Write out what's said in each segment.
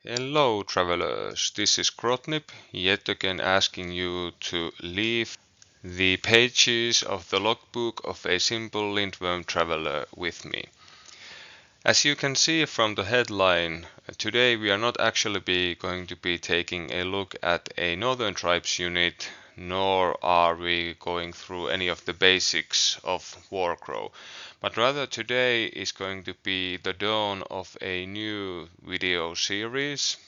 Hello travelers, this is Grotnip, yet again asking you to leave the pages of the logbook of a simple lindworm traveler with me. As you can see from the headline, today we are not actually going to be taking a look at a Northern Tribes unit, nor are we going through any of the basics of Warcrow, but rather today is going to be the dawn of a new video series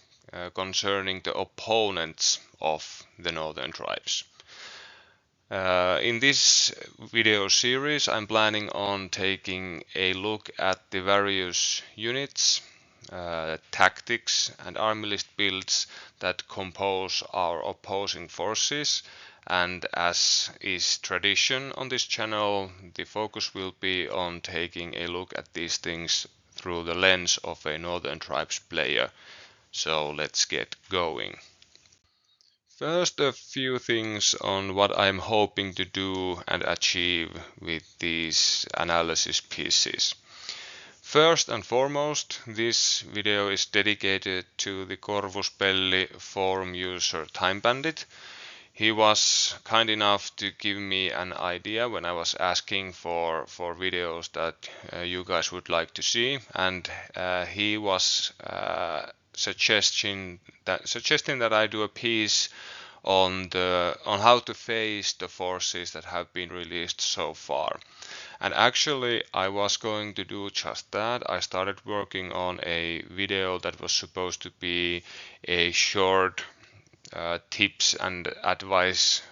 concerning the opponents of the Northern Tribes. In this video series, I'm planning on taking a look at the various units, tactics and army list builds that compose our opposing forces, and as is tradition on this channel, the focus will be on taking a look at these things through the lens of a Northern Tribes player. So let's get going. First, a few things on what I'm hoping to do and achieve with these analysis pieces. First and foremost, this video is dedicated to the Corvuspelli forum user Time Bandit. He was kind enough to give me an idea when I was asking for videos that you guys would like to see, and he was suggesting that I do a piece on how to face the forces that have been released so far. And actually I was going to do just that. I started working on a video that was supposed to be a short tips and advice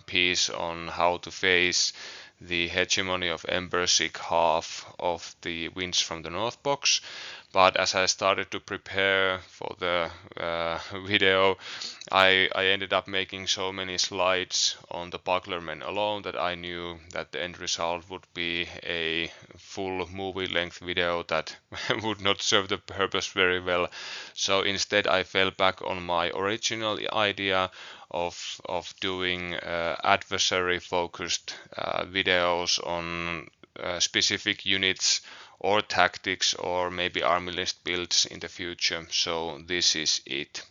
piece on how to face the Hegemony of Embersic half of the Winds from the North box. But as I started to prepare for the video, I ended up making so many slides on the Bucklermen alone that I knew that the end result would be a full movie length video that would not serve the purpose very well. So instead I fell back on my original idea of doing adversary focused videos on specific units or tactics or maybe army list builds in the future. So this is it.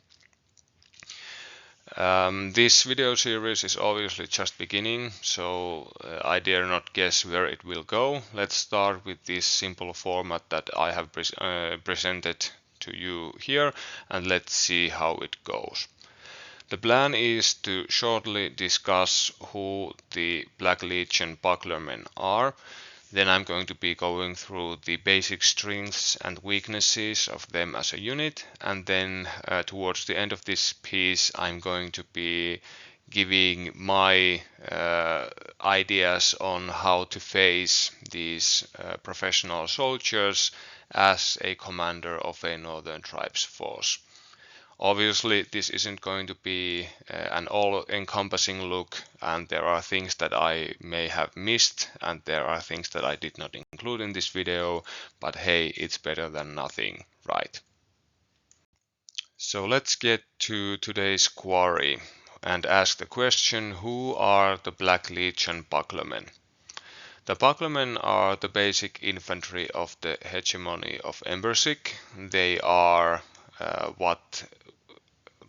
This video series is obviously just beginning, so I dare not guess where it will go. Let's start with this simple format that I have presented to you here, and let's see how it goes. The plan is to shortly discuss who the Black Legion Bucklermen are. Then I'm going to be going through the basic strengths and weaknesses of them as a unit, and then towards the end of this piece I'm going to be giving my ideas on how to face these professional soldiers as a commander of a Northern Tribes force. Obviously this isn't going to be an all-encompassing look, and there are things that I may have missed and there are things that I did not include in this video, but hey, it's better than nothing, right? So let's get to today's quarry and ask the question, who are the Black Legion Bucklermen? The Bucklermen are the basic infantry of the Hegemony of Embersic. They are what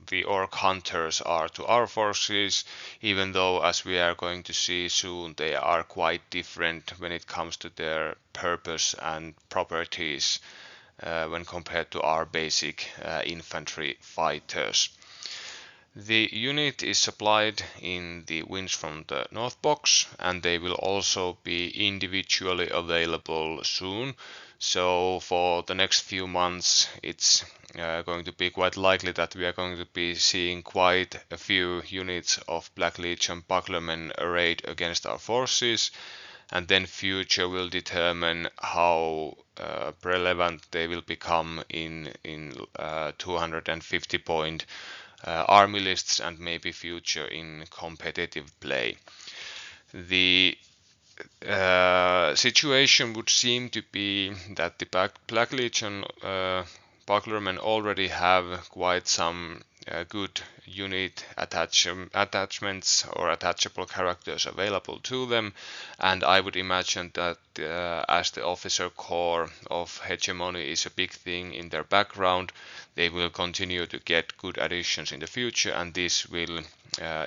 the orc hunters are to our forces, even though, as we are going to see soon, they are quite different when it comes to their purpose and properties when compared to our basic infantry fighters. The unit is supplied in the Winds from the North box, and they will also be individually available soon. So for the next few months it's going to be quite likely that we are going to be seeing quite a few units of Black Legion Bucklermen arrayed against our forces, and then future will determine how relevant they will become in 250 point army lists and maybe future in competitive play. The situation would seem to be that the Black Legion Bucklermen already have quite some good unit attachments or attachable characters available to them, and I would imagine that as the officer core of Hegemony is a big thing in their background, they will continue to get good additions in the future, and this will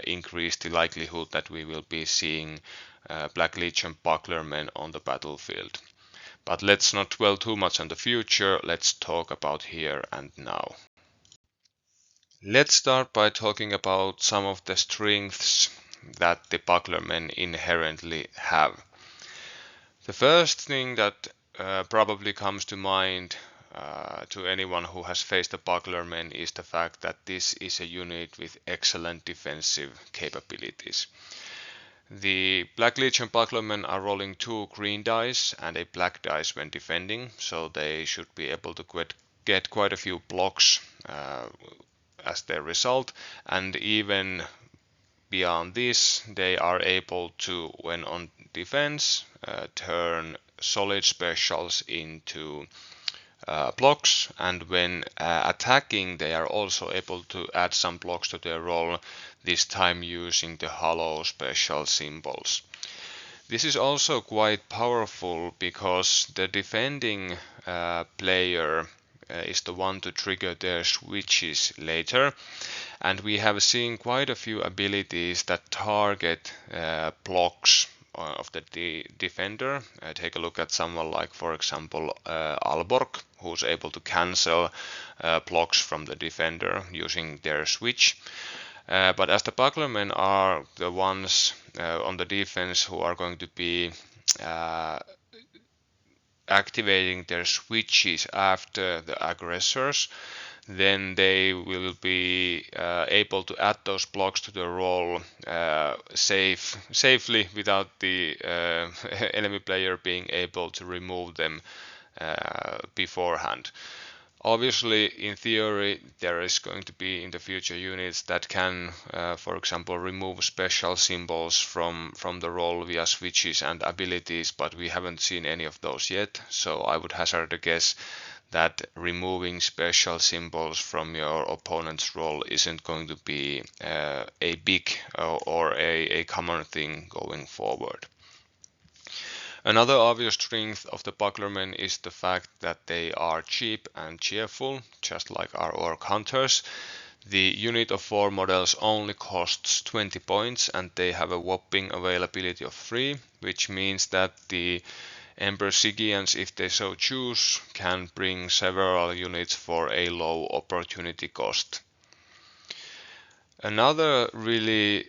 increase the likelihood that we will be seeing Black Legion Bucklermen on the battlefield. But let's not dwell too much on the future, let's talk about here and now. Let's start by talking about some of the strengths that the Bucklermen inherently have. The first thing that probably comes to mind to anyone who has faced the Bucklermen is the fact that this is a unit with excellent defensive capabilities. The Black Legion Bucklermen are rolling 2 green dice and a black dice when defending, so they should be able to get quite a few blocks as their result, and even beyond this they are able to, when on defense, turn solid specials into blocks, and when attacking they are also able to add some blocks to their roll, this time using the hollow special symbols. This is also quite powerful because the defending player is the one to trigger their switches later, and we have seen quite a few abilities that target blocks of the defender. Take a look at someone like, for example, Alborg, who's able to cancel blocks from the defender using their switch. But as the Bucklermen are the ones on the defense who are going to be activating their switches after the aggressors, then they will be able to add those blocks to the roll safely without the enemy player being able to remove them beforehand. Obviously, in theory, there is going to be in the future units that can, for example, remove special symbols from the roll via switches and abilities, but we haven't seen any of those yet, so I would hazard a guess that removing special symbols from your opponent's roll isn't going to be a big or a common thing going forward. Another obvious strength of the Bucklermen is the fact that they are cheap and cheerful, just like our orc hunters. The unit of 4 models only costs 20 points and they have a whopping availability of 3, which means that the Emperor Sigians, if they so choose, can bring several units for a low opportunity cost. Another really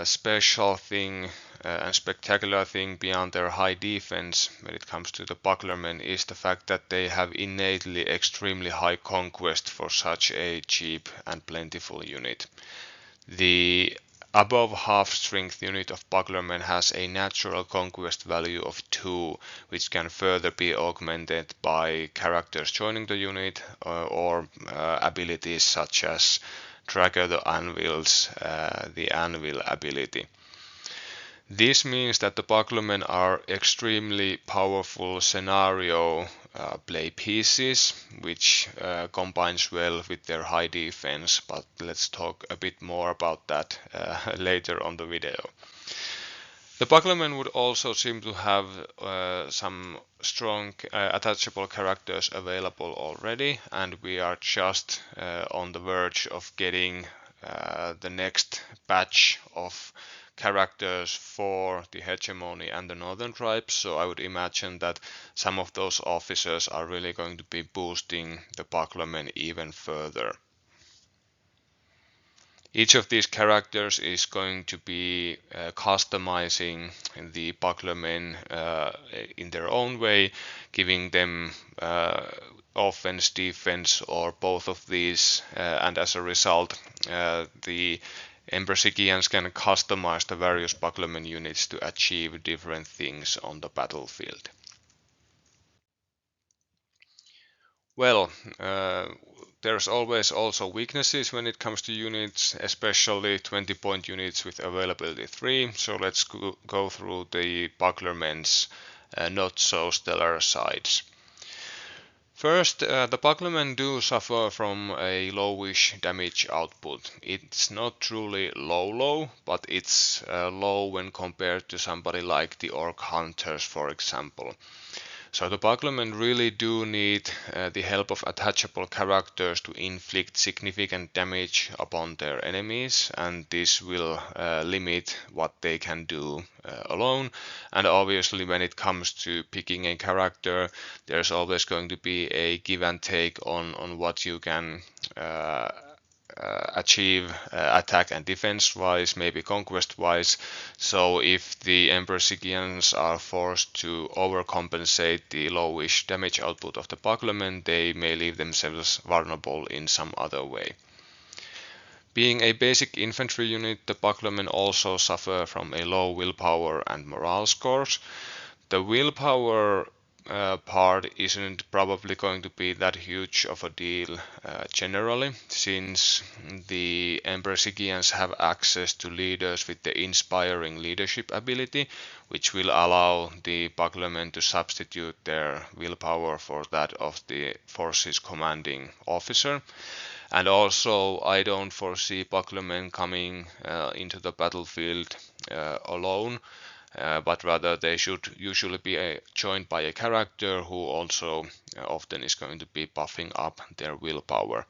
special thing and spectacular thing beyond their high defense when it comes to the Bucklermen is the fact that they have innately extremely high conquest for such a cheap and plentiful unit. The above half strength unit of Bucklermen has a natural conquest value of 2, which can further be augmented by characters joining the unit or abilities such as Tracker the Anvils, the Anvil ability. This means that the Bucklermen are extremely powerful scenario play pieces, which combines well with their high defense, but let's talk a bit more about that later on the video. The Bucklermen would also seem to have some strong attachable characters available already, and we are just on the verge of getting the next batch of characters for the Hegemony and the Northern Tribes, so I would imagine that some of those officers are really going to be boosting the Bucklermen even further. Each of these characters is going to be customizing the Bucklermen in their own way, giving them offense, defense, or both of these, and as a result, the Emperor Sigians can customize the various Bucklermen units to achieve different things on the battlefield. Well, there's always also weaknesses when it comes to units, especially 20-point units with availability 3, so let's go through the Bucklermen's not so stellar sides. First, the Bucklermen do suffer from a lowish damage output. It's not truly low, but it's low when compared to somebody like the Orc Hunters, for example. So the Bucklermen really do need the help of attachable characters to inflict significant damage upon their enemies, and this will limit what they can do alone. And obviously when it comes to picking a character, there's always going to be a give and take on what you can achieve attack and defense wise, maybe conquest wise. So if the Empersigians are forced to overcompensate the lowish damage output of the Bucklermen, they may leave themselves vulnerable in some other way. Being a basic infantry unit, the Bucklermen also suffer from a low willpower and morale scores. The willpower part isn't probably going to be that huge of a deal generally, since the Empersigians have access to leaders with the inspiring leadership ability, which will allow the Bucklermen to substitute their willpower for that of the force's commanding officer. And also, I don't foresee Bucklermen coming into the battlefield alone. But rather they should usually be joined by a character who also often is going to be buffing up their willpower.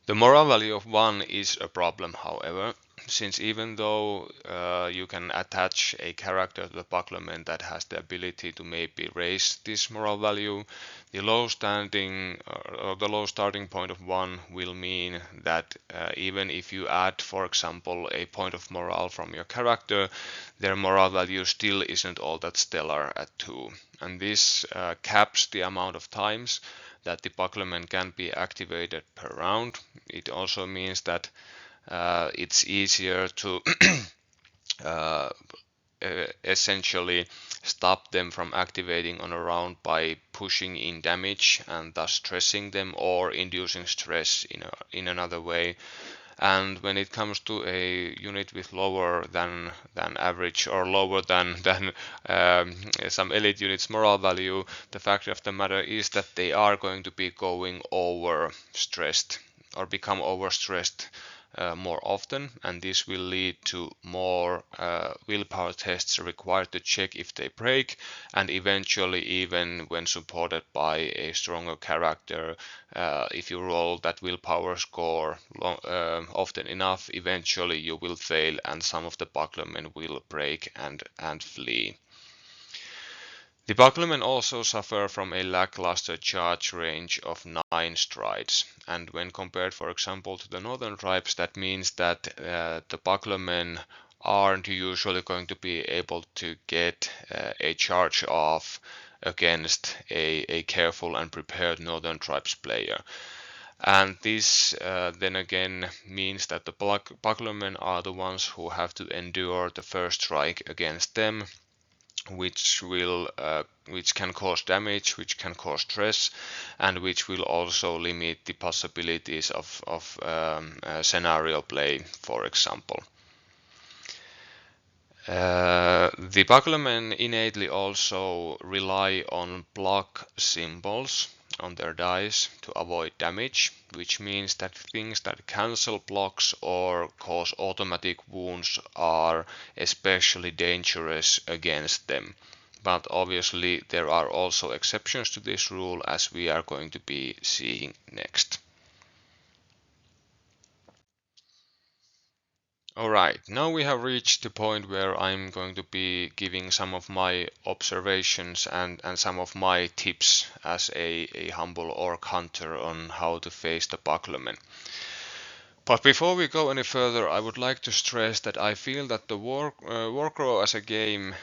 The moral value of 1 is a problem, however, since even though you can attach a character to the Bucklermen that has the ability to maybe raise this moral value, the low starting point of 1 will mean that even if you add, for example, a point of morale from your character, their moral value still isn't all that stellar at 2. And this caps the amount of times that the Bucklermen can be activated per round. It also means that it's easier to essentially stop them from activating on a round by pushing in damage and thus stressing them or inducing stress in another way. And when it comes to a unit with lower than average or lower than some elite units moral value, the fact of the matter is that they are going to be going over stressed or become overstressed more often, and this will lead to more willpower tests required to check if they break, and eventually, even when supported by a stronger character, if you roll that willpower score often enough, eventually you will fail and some of the Bucklermen will break and flee. The Bucklermen also suffer from a lackluster charge range of 9 strides, and when compared, for example, to the northern tribes, that means that the Bucklermen aren't usually going to be able to get a charge off against a careful and prepared northern tribes player. And this then again means that the Bucklermen are the ones who have to endure the first strike against them, which can cause damage, which can cause stress, and which will also limit the possibilities of scenario play, for example. The Bucklermen innately also rely on block symbols on their dice to avoid damage, which means that things that cancel blocks or cause automatic wounds are especially dangerous against them. But obviously there are also exceptions to this rule, as we are going to be seeing next. Alright, now we have reached the point where I'm going to be giving some of my observations and some of my tips as a humble orc hunter on how to face the Bucklermen. But before we go any further, I would like to stress that I feel that the Warcrow as a game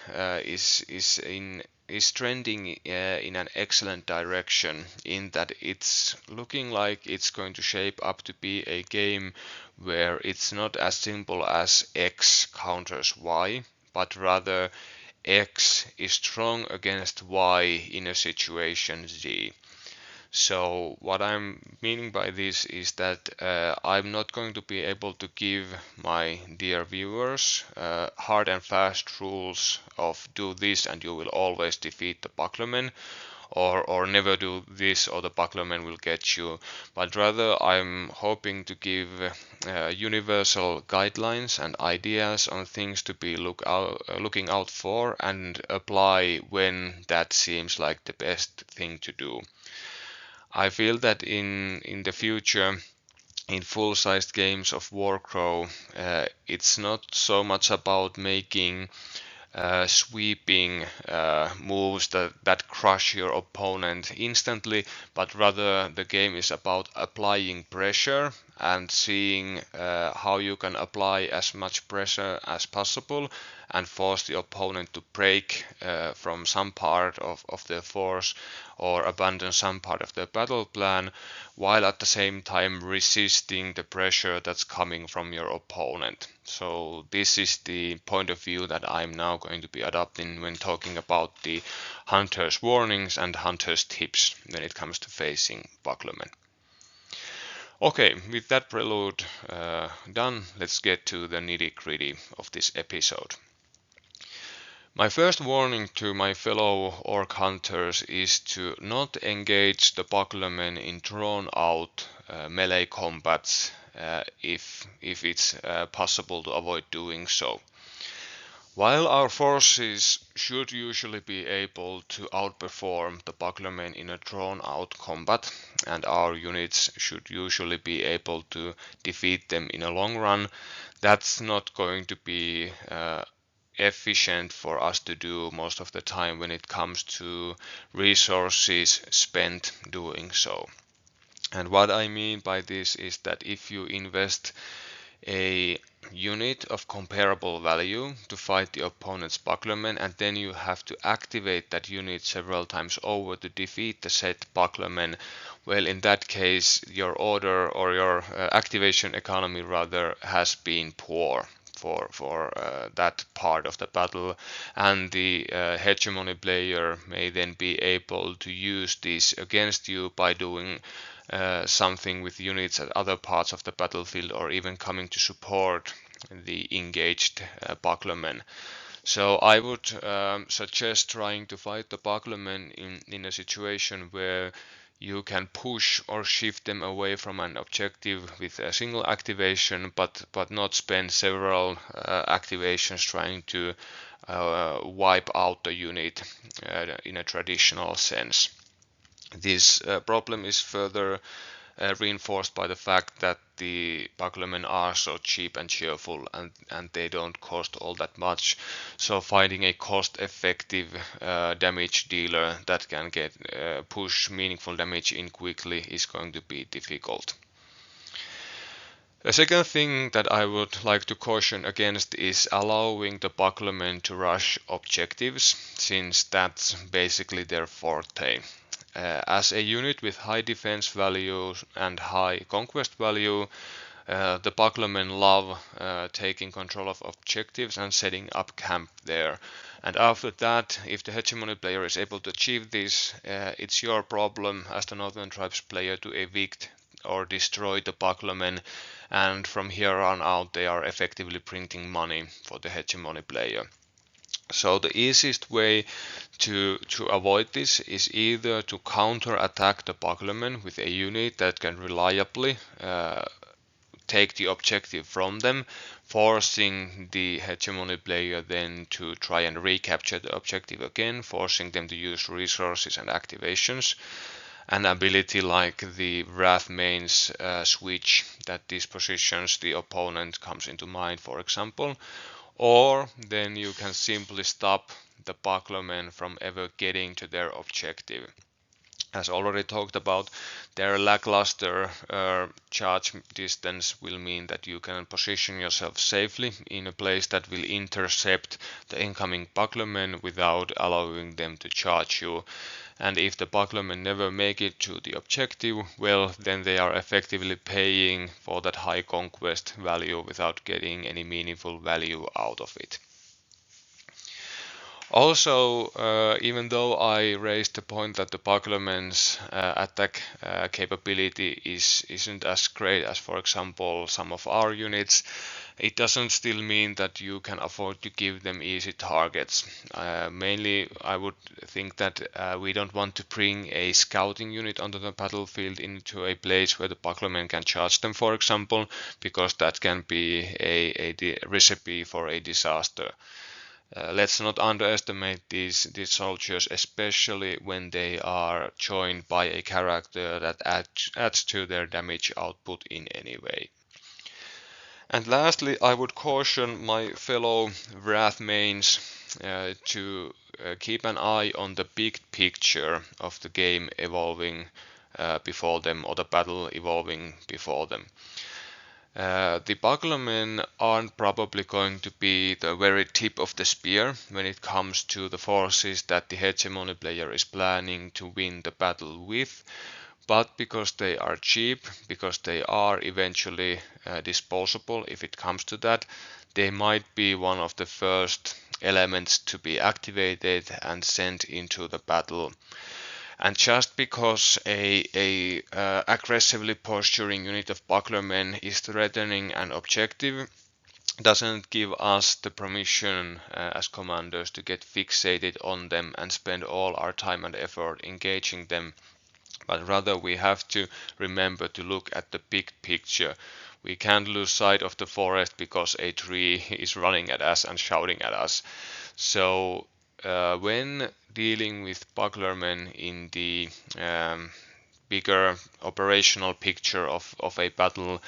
is trending in an excellent direction, in that it's looking like it's going to shape up to be a game where it's not as simple as X counters Y, but rather X is strong against Y in a situation Z. So what I'm meaning by this is that I'm not going to be able to give my dear viewers hard and fast rules of do this and you will always defeat the Bucklermen. or never do this or the Bucklermen will get you, but rather I'm hoping to give universal guidelines and ideas on things to be looking out for and apply when that seems like the best thing to do. I feel that in the future, in full-sized games of Warcrow, it's not so much about making sweeping moves that crush your opponent instantly, but rather the game is about applying pressure and seeing how you can apply as much pressure as possible and force the opponent to break from some part of their force or abandon some part of their battle plan, while at the same time resisting the pressure that's coming from your opponent. So this is the point of view that I'm now going to be adopting when talking about the hunter's warnings and hunter's tips when it comes to facing Bucklermen. Okay, with that prelude done, let's get to the nitty-gritty of this episode. My first warning to my fellow orc hunters is to not engage the Bucklermen in drawn-out melee combats if it's possible to avoid doing so. While our forces should usually be able to outperform the Bucklermen in a drawn-out combat, and our units should usually be able to defeat them in a long run, that's not going to be efficient for us to do most of the time when it comes to resources spent doing so. And what I mean by this is that if you invest a unit of comparable value to fight the opponent's Bucklermen, and then you have to activate that unit several times over to defeat the said Bucklermen, well, in that case your order or your activation economy rather has been poor for that part of the battle, and the hegemony player may then be able to use this against you by doing something with units at other parts of the battlefield or even coming to support the engaged Bucklermen. So I would suggest trying to fight the Bucklermen in a situation where you can push or shift them away from an objective with a single activation, but not spend several activations trying to wipe out the unit in a traditional sense. This problem is further reinforced by the fact that the Bucklermen are so cheap and cheerful, and they don't cost all that much. So finding a cost-effective damage dealer that can get push meaningful damage in quickly is going to be difficult. The second thing that I would like to caution against is allowing the Bucklermen to rush objectives, since that's basically their forte. As a unit with high defense value and high conquest value, the Bucklermen love taking control of objectives and setting up camp there. And after that, if the hegemony player is able to achieve this, it's your problem as the Northern Tribes player to evict or destroy the Bucklermen, and from here on out they are effectively printing money for the hegemony player. So the easiest way to avoid this is either to counter-attack the Bucklermen with a unit that can reliably take the objective from them, forcing the hegemony player then to try and recapture the objective again, forcing them to use resources and activations. An ability like the Wrathmane's switch that dispositions the opponent comes into mind, for example. Or then you can simply stop the Bucklermen from ever getting to their objective. As already talked about, their lackluster charge distance will mean that you can position yourself safely in a place that will intercept the incoming Bucklermen without allowing them to charge you. And if the Bucklermen never make it to the objective, well, then they are effectively paying for that high conquest value without getting any meaningful value out of it. Also, even though I raised the point that the Bucklermen's attack capability isn't as great as, for example, some of our units, it doesn't still mean that you can afford to give them easy targets. Mainly, I would think that we don't want to bring a scouting unit onto the battlefield into a place where the Bucklermen can charge them, for example, because that can be a recipe for a disaster. Let's not underestimate these soldiers, especially when they are joined by a character that adds to their damage output in any way. And lastly, I would caution my fellow Wrath mains to keep an eye on the big picture of the game evolving before them, or the battle evolving before them. The Bucklermen aren't probably going to be the very tip of the spear when it comes to the forces that the Hegemony player is planning to win the battle with, but because they are cheap, because they are eventually disposable if it comes to that, they might be one of the first elements to be activated and sent into the battle. And just because a aggressively posturing unit of Bucklermen is threatening an objective doesn't give us the permission as commanders to get fixated on them and spend all our time and effort engaging them, but rather we have to remember to look at the big picture. We can't lose sight of the forest because a tree is running at us and shouting at us. So when dealing with Bucklermen in the bigger operational picture of a battle,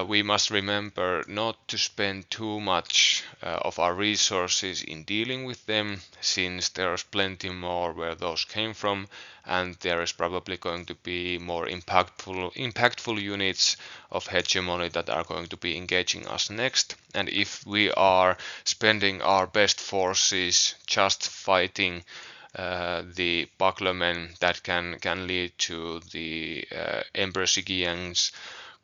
we must remember not to spend too much of our resources in dealing with them, since there's plenty more where those came from, and there is probably going to be more impactful units of Hegemony that are going to be engaging us next. And if we are spending our best forces just fighting the Bucklermen, that can lead to the Emperor Sigiang's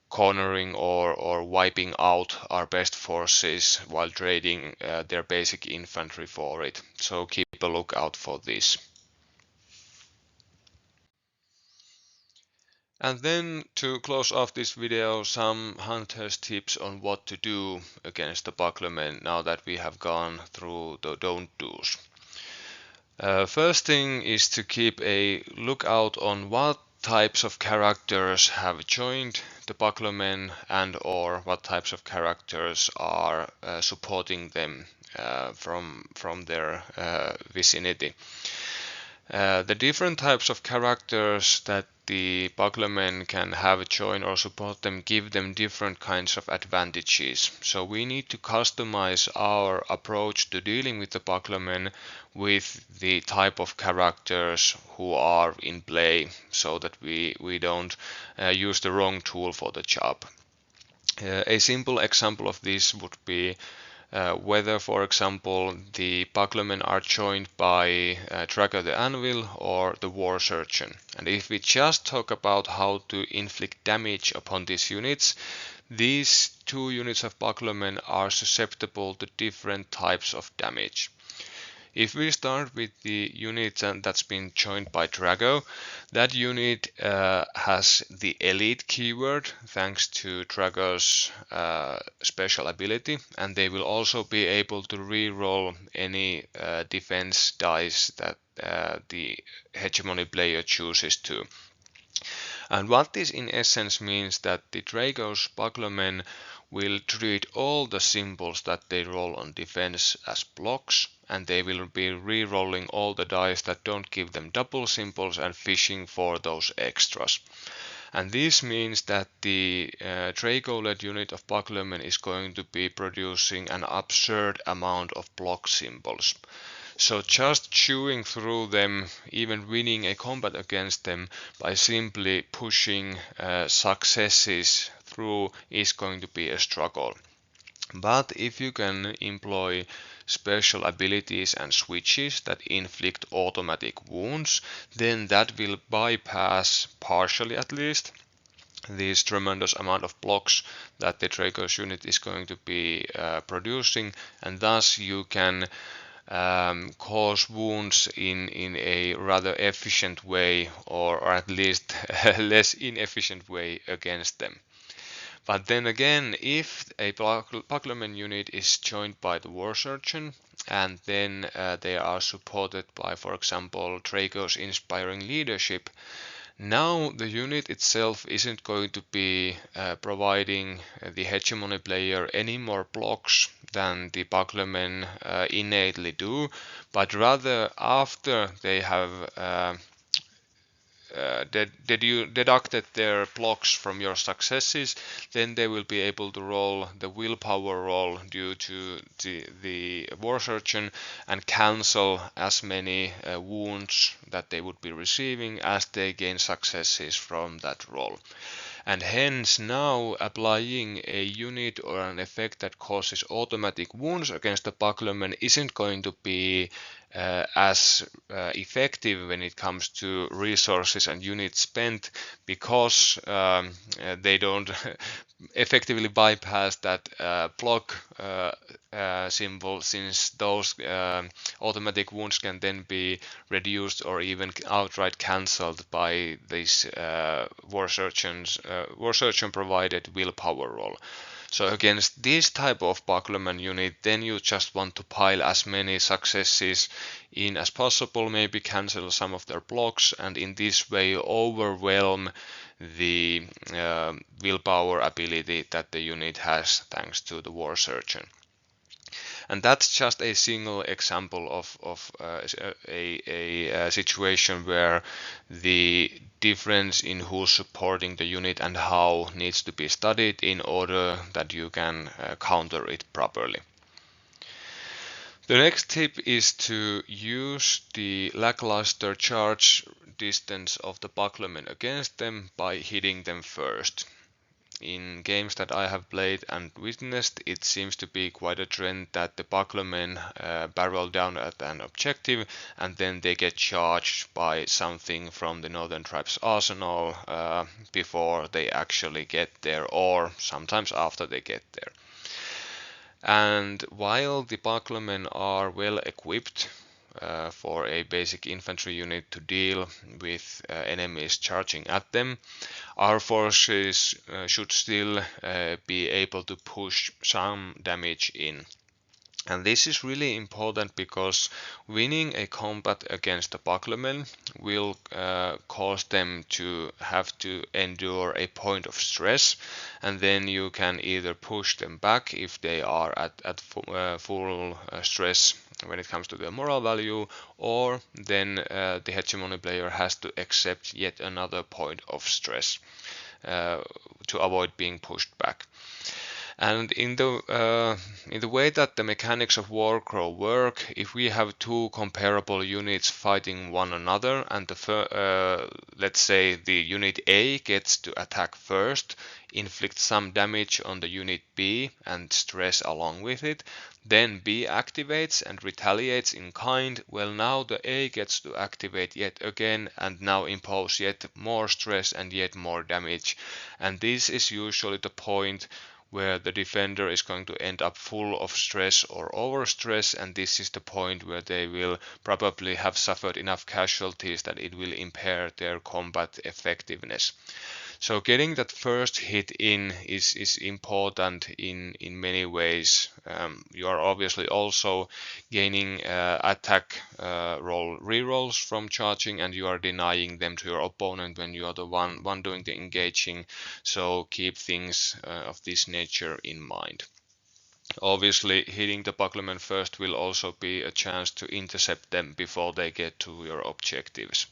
cornering or wiping out our best forces while trading their basic infantry for it. So keep a lookout for this. And then to close off this video, some hunters tips on what to do against the Bucklermen now that we have gone through the don't do's. First thing is to keep a lookout on what types of characters have joined the Bucklermen and or what types of characters are supporting them from their vicinity. The different types of characters that the Bucklermen can have join or support them give them different kinds of advantages. So we need to customize our approach to dealing with the Bucklermen with the type of characters who are in play, so that we don't use the wrong tool for the job. A simple example of this would be whether, for example, the Bucklermen are joined by Tracker the Anvil or the War Surgeon. And if we just talk about how to inflict damage upon these units, these two units of Bucklermen are susceptible to different types of damage. If we start with the unit that's been joined by Drago, that unit has the elite keyword thanks to Drago's special ability, and they will also be able to reroll any defense dice that the Hegemony player chooses to. And what this in essence means that the Drago's Bucklermen will treat all the symbols that they roll on defense as blocks, and they will be re-rolling all the dice that don't give them double symbols and fishing for those extras. And this means that the Draco-led unit of Bucklermen is going to be producing an absurd amount of block symbols. So just chewing through them, even winning a combat against them by simply pushing successes through is going to be a struggle. But if you can employ special abilities and switches that inflict automatic wounds, then that will bypass, partially at least, this tremendous amount of blocks that the Draco's unit is going to be producing, and thus you can cause wounds in a rather efficient way, or at least less inefficient way against them. But then again, if a Bucklermen unit is joined by the War Surgeon, and then they are supported by, for example, Draco's inspiring leadership, now the unit itself isn't going to be providing the hegemony player any more blocks than the Bucklermen innately do, but rather after they have deducted their blocks from your successes, then they will be able to roll the willpower roll due to the War Surgeon and cancel as many wounds that they would be receiving as they gain successes from that roll. And hence now applying a unit or an effect that causes automatic wounds against the Bucklerman isn't going to be as effective when it comes to resources and units spent, because they don't effectively bypass that block symbol, since those automatic wounds can then be reduced or even outright cancelled by this War Surgeon provided willpower roll. So against this type of Bucklerman unit, then you just want to pile as many successes in as possible, maybe cancel some of their blocks, and in this way overwhelm the willpower ability that the unit has thanks to the War Surgeon. And that's just a single example of a situation where the difference in who's supporting the unit and how needs to be studied in order that you can counter it properly. The next tip is to use the lackluster charge distance of the Bucklermen against them by hitting them first. In games that I have played and witnessed, it seems to be quite a trend that the Bucklermen barrel down at an objective and then they get charged by something from the Northern Tribes arsenal before they actually get there, or sometimes after they get there. And while the Bucklermen are well equipped for a basic infantry unit to deal with enemies charging at them, our forces should still be able to push some damage in. And this is really important because winning a combat against the Bucklermen will cause them to have to endure a point of stress, and then you can either push them back if they are at full stress when it comes to their moral value, or then the hegemony player has to accept yet another point of stress to avoid being pushed back. And in the way that the mechanics of Warcrow work, if we have two comparable units fighting one another, and let's say the unit A gets to attack first, inflict some damage on the unit B and stress along with it, then B activates and retaliates in kind, well, now the A gets to activate yet again and now impose yet more stress and yet more damage. And this is usually the point where the defender is going to end up full of stress or overstress, and this is the point where they will probably have suffered enough casualties that it will impair their combat effectiveness. So getting that first hit in is important in many ways. You are obviously also gaining attack roll rerolls from charging, and you are denying them to your opponent when you are the one doing the engaging. So keep things of this nature in mind. Obviously, hitting the Bucklermen first will also be a chance to intercept them before they get to your objectives.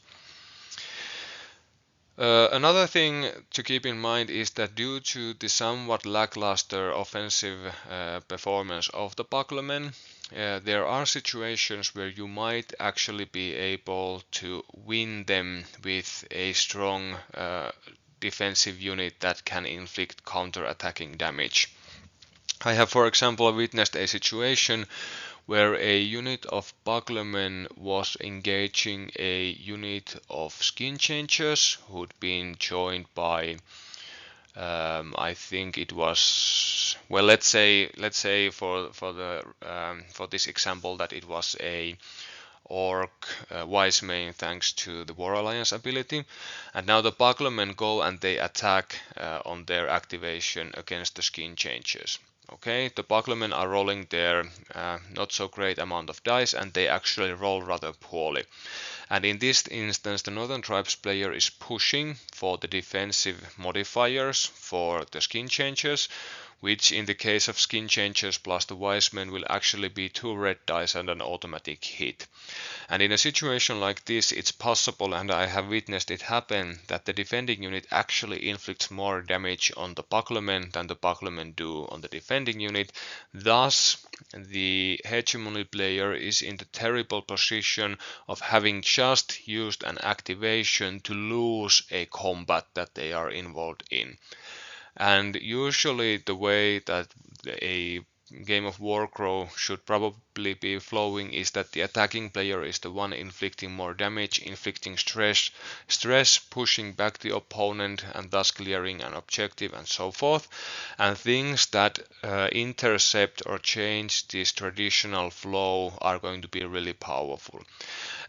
Another thing to keep in mind is that due to the somewhat lackluster offensive performance of the Bucklermen, there are situations where you might actually be able to win them with a strong defensive unit that can inflict counter-attacking damage. I have, for example, witnessed a situation where a unit of Bucklermen was engaging a unit of skin changers who'd been joined by I think it was, well, let's say for this example that it was a orc wise main thanks to the War Alliance ability, and now the Bucklermen go and they attack on their activation against the skin changes. Okay, the Bucklermen are rolling their not so great amount of dice, and they actually roll rather poorly. And in this instance, the Northern Tribes player is pushing for the defensive modifiers for the skin changes, which in the case of skin changes plus the wise men will actually be 2 red dice and an automatic hit. And in a situation like this, it's possible, and I have witnessed it happen, that the defending unit actually inflicts more damage on the Bucklermen than the Bucklermen do on the defending unit. Thus, the Hegemony player is in the terrible position of having just used an activation to lose a combat that they are involved in. And usually the way that a game of Warcrow should probably be flowing is that the attacking player is the one inflicting more damage, inflicting stress, pushing back the opponent and thus clearing an objective and so forth. And things that intercept or change this traditional flow are going to be really powerful.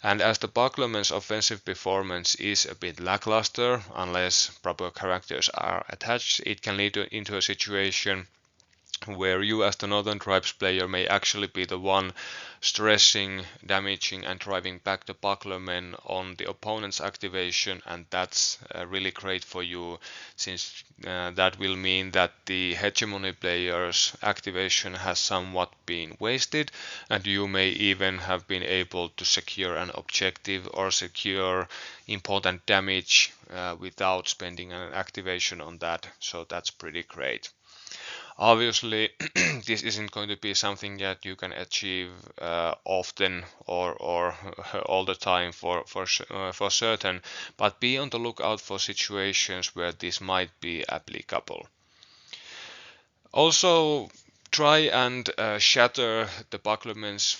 And as the Bucklermen's offensive performance is a bit lackluster, unless proper characters are attached, it can lead into a situation where you as the Northern Tribes player may actually be the one stressing, damaging and driving back the Bucklermen on the opponent's activation, and that's really great for you, since that will mean that the Hegemony player's activation has somewhat been wasted, and you may even have been able to secure an objective or secure important damage without spending an activation on that, so that's pretty great. Obviously, this isn't going to be something that you can achieve often or all the time for certain, but be on the lookout for situations where this might be applicable. Also, try and shatter the Bucklermen's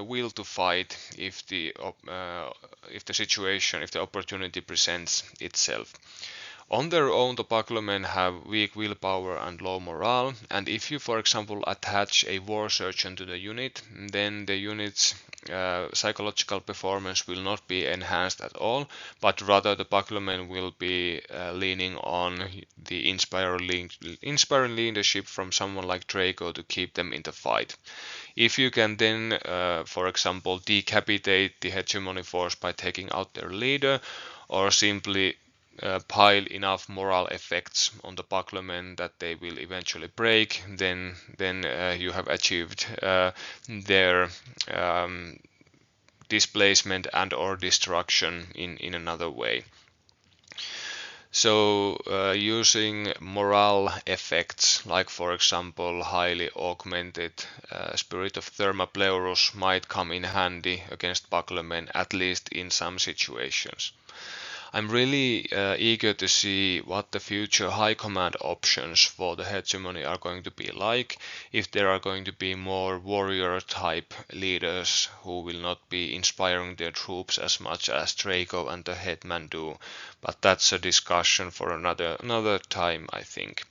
will to fight if the situation, if the opportunity presents itself. On their own, the Bucklermen have weak willpower and low morale, and if you, for example, attach a war surgeon to the unit, then the unit's psychological performance will not be enhanced at all, but rather the Bucklermen will be leaning on the inspiring leadership from someone like Draco to keep them in the fight. If you can then, for example, decapitate the Hegemony force by taking out their leader, or simply pile enough moral effects on the Bucklermen that they will eventually break, then you have achieved their displacement and or destruction in another way. So using morale effects, like for example highly augmented Spirit of Thermopleurus, might come in handy against Bucklermen, at least in some situations. I'm really eager to see what the future high command options for the Hegemony are going to be like, if there are going to be more warrior type leaders who will not be inspiring their troops as much as Draco and the Headman do, but that's a discussion for another time, I think.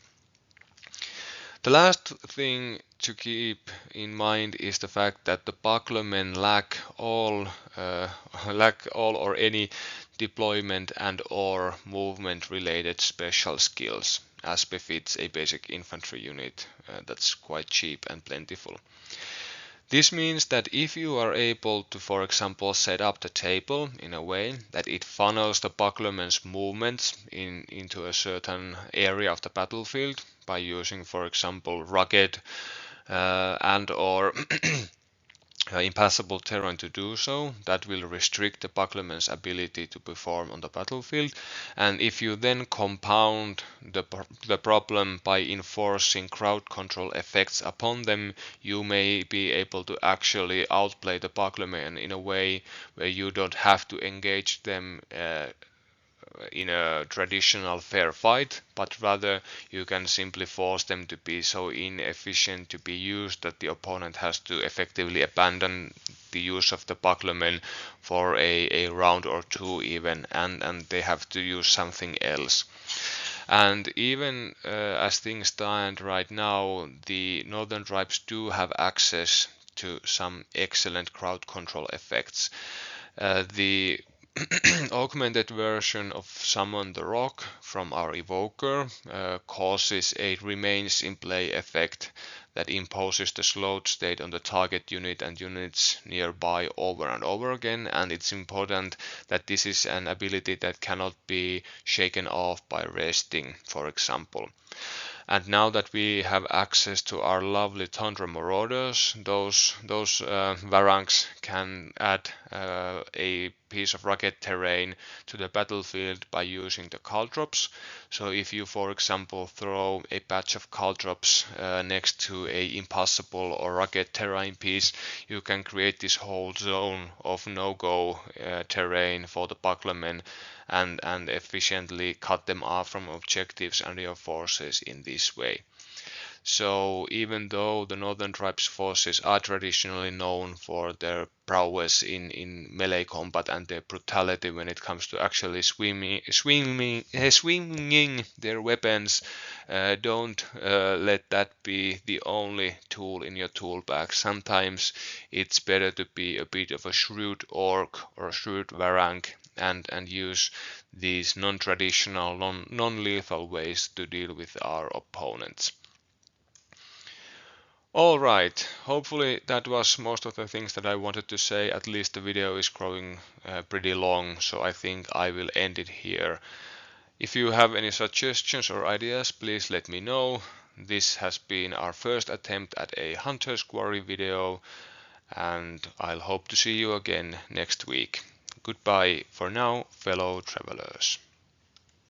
The last thing to keep in mind is the fact that the Bucklermen lack all or any deployment and or movement related special skills, as befits a basic infantry unit that's quite cheap and plentiful. This means that if you are able to, for example, set up the table in a way that it funnels the Bucklermen's movements into a certain area of the battlefield by using, for example, rugged and or impassable terrain to do so, that will restrict the Bucklermen's ability to perform on the battlefield. And if you then compound the problem by enforcing crowd control effects upon them, you may be able to actually outplay the Bucklermen in a way where you don't have to engage them in a traditional fair fight, but rather you can simply force them to be so inefficient to be used that the opponent has to effectively abandon the use of the Bucklermen for a round or two even, and they have to use something else. And even as things stand right now, the northern tribes do have access to some excellent crowd control effects. The augmented version of Summon the Rock from our Evoker causes a remains in play effect that imposes the slowed state on the target unit and units nearby over and over again, and it's important that this is an ability that cannot be shaken off by resting, for example. And now that we have access to our lovely Tundra Marauders, those Varangs can add a piece of rugged terrain to the battlefield by using the caltrops. So if you, for example, throw a patch of caltrops next to a impassable or rugged terrain piece, you can create this whole zone of no-go terrain for the Bucklermen and efficiently cut them off from objectives and your forces in this way. So even though the Northern Tribes forces are traditionally known for their prowess in melee combat and their brutality when it comes to actually swinging their weapons, don't let that be the only tool in your tool bag. Sometimes it's better to be a bit of a shrewd orc or a shrewd varang and use these non-traditional, non-lethal ways to deal with our opponents. Alright, hopefully that was most of the things that I wanted to say. At least the video is growing pretty long, so I think I will end it here. If you have any suggestions or ideas, please let me know. This has been our first attempt at a Hunter's Quarry video, and I'll hope to see you again next week. Goodbye for now, fellow travelers.